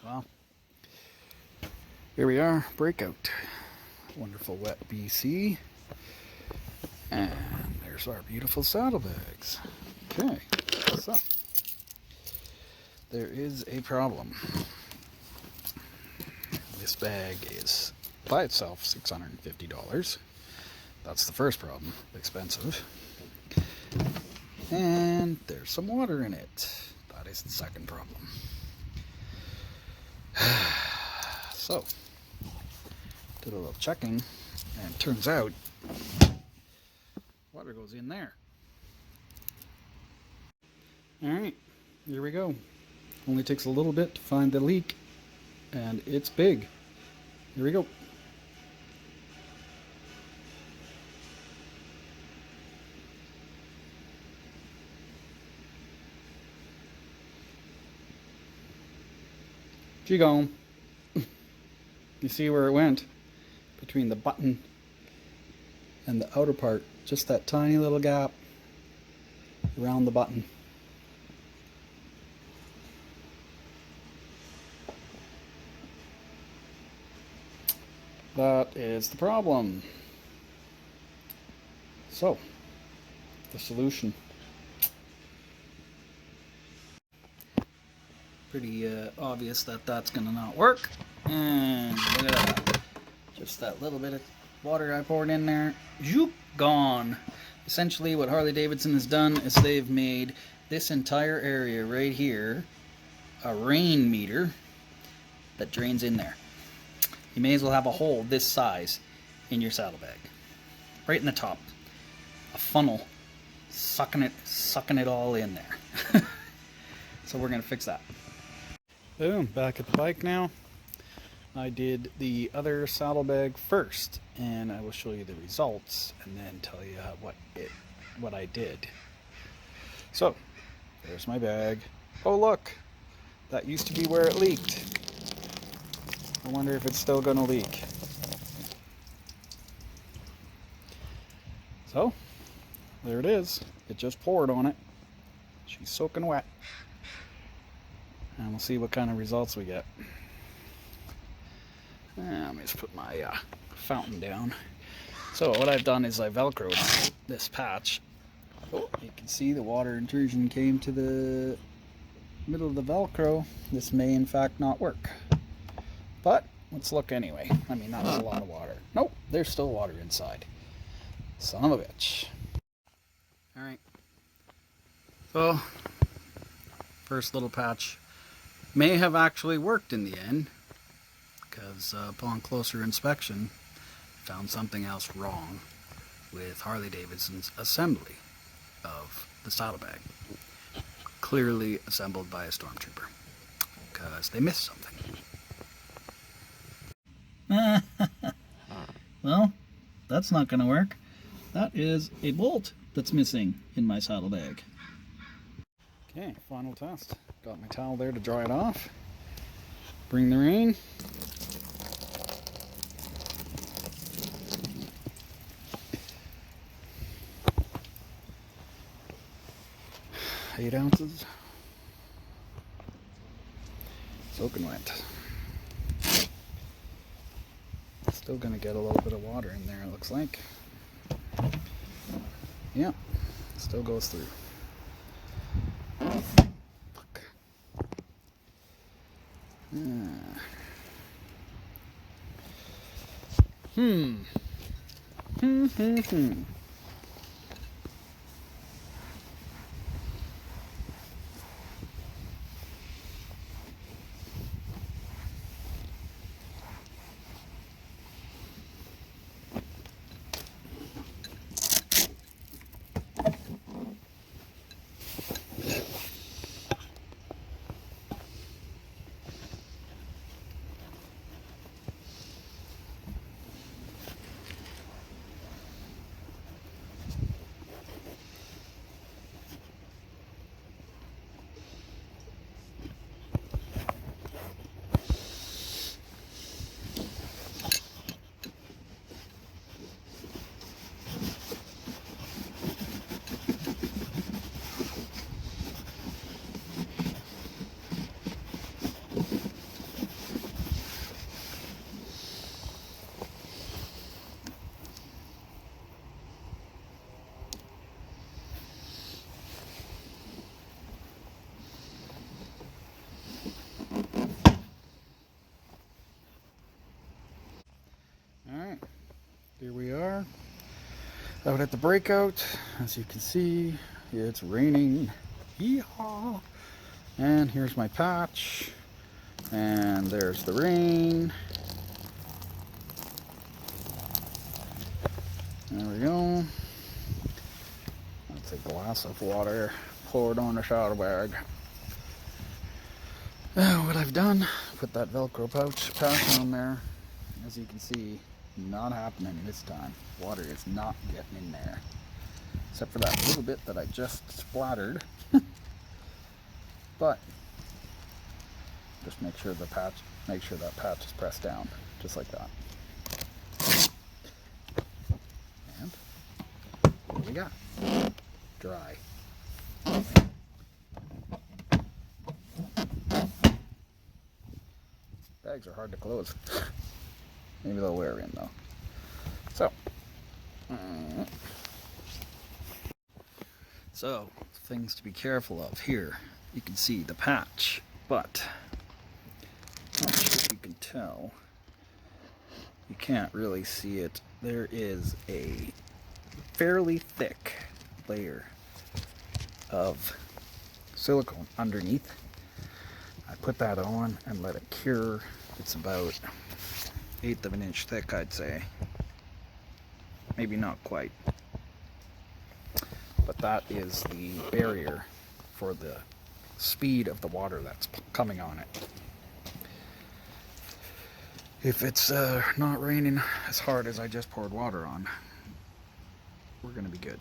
Well, here we are, breakout. Wonderful wet BC. And there's our beautiful saddlebags. Okay, so there is a problem. This bag is by itself $650. That's the first problem, expensive. And there's some water in it. That is the second problem. So, did a little checking, and it turns out water goes in there. Alright, here we go. Only takes a little bit to find the leak, and it's big. Here we go. Gone. You see where it went? Between the button and the outer part. Just that tiny little gap around the button. That is the problem. So, the solution. Pretty obvious that that's gonna not work. And look at that. Just that little bit of water I poured in there, zoop, gone. Essentially what Harley-Davidson has done is they've made this entire area right here a rain meter that drains in there. You may as well have a hole this size in your saddlebag. Right in the top. A funnel sucking it all in there. So we're gonna fix that. Boom, back at the bike now. I did the other saddlebag first, and I will show you the results and then tell you what I did. So, there's my bag. Oh look, that used to be where it leaked. I wonder if it's still gonna leak. So, there it is. It just poured on it. She's soaking wet. And we'll see what kind of results we get. Let me just put my fountain down. So what I've done is I velcroed this patch. Oh, you can see the water intrusion came to the middle of the velcro. This may in fact not work. But let's look anyway. I mean, that was a lot of water. Nope, there's still water inside. Son of a bitch. Alright. So, first little patch may have actually worked in the end, because upon closer inspection, found something else wrong with Harley-Davidson's assembly of the saddlebag. Clearly assembled by a stormtrooper, because they missed something. Well, that's not going to work. That is a bolt that's missing in my saddlebag. Okay, final test. Got my towel there to dry it off. Bring the rain. Eight ounces. Soaking wet. Still gonna get a little bit of water in there, it looks like. Yeah, still goes through. Fuck. Out at the breakout, as you can see, it's raining. Yeehaw! And here's my patch. And there's the rain. There we go. That's a glass of water poured on a saddlebag. What I've done, put that Velcro patch on there. As you can see, not happening this time. Water is not getting in there. Except for that little bit that I just splattered. But just make sure that patch is pressed down, just like that. And what do we got? Dry. Bags are hard to close. Maybe they'll wear in though. So, things to be careful of here. You can see the patch, but not sure if you can tell. You can't really see it. There is a fairly thick layer of silicone underneath. I put that on and let it cure. It's about 1/8 of an inch thick, I'd say. Maybe not quite. But that is the barrier for the speed of the water that's coming on it. If it's not raining as hard as I just poured water on, we're going to be good.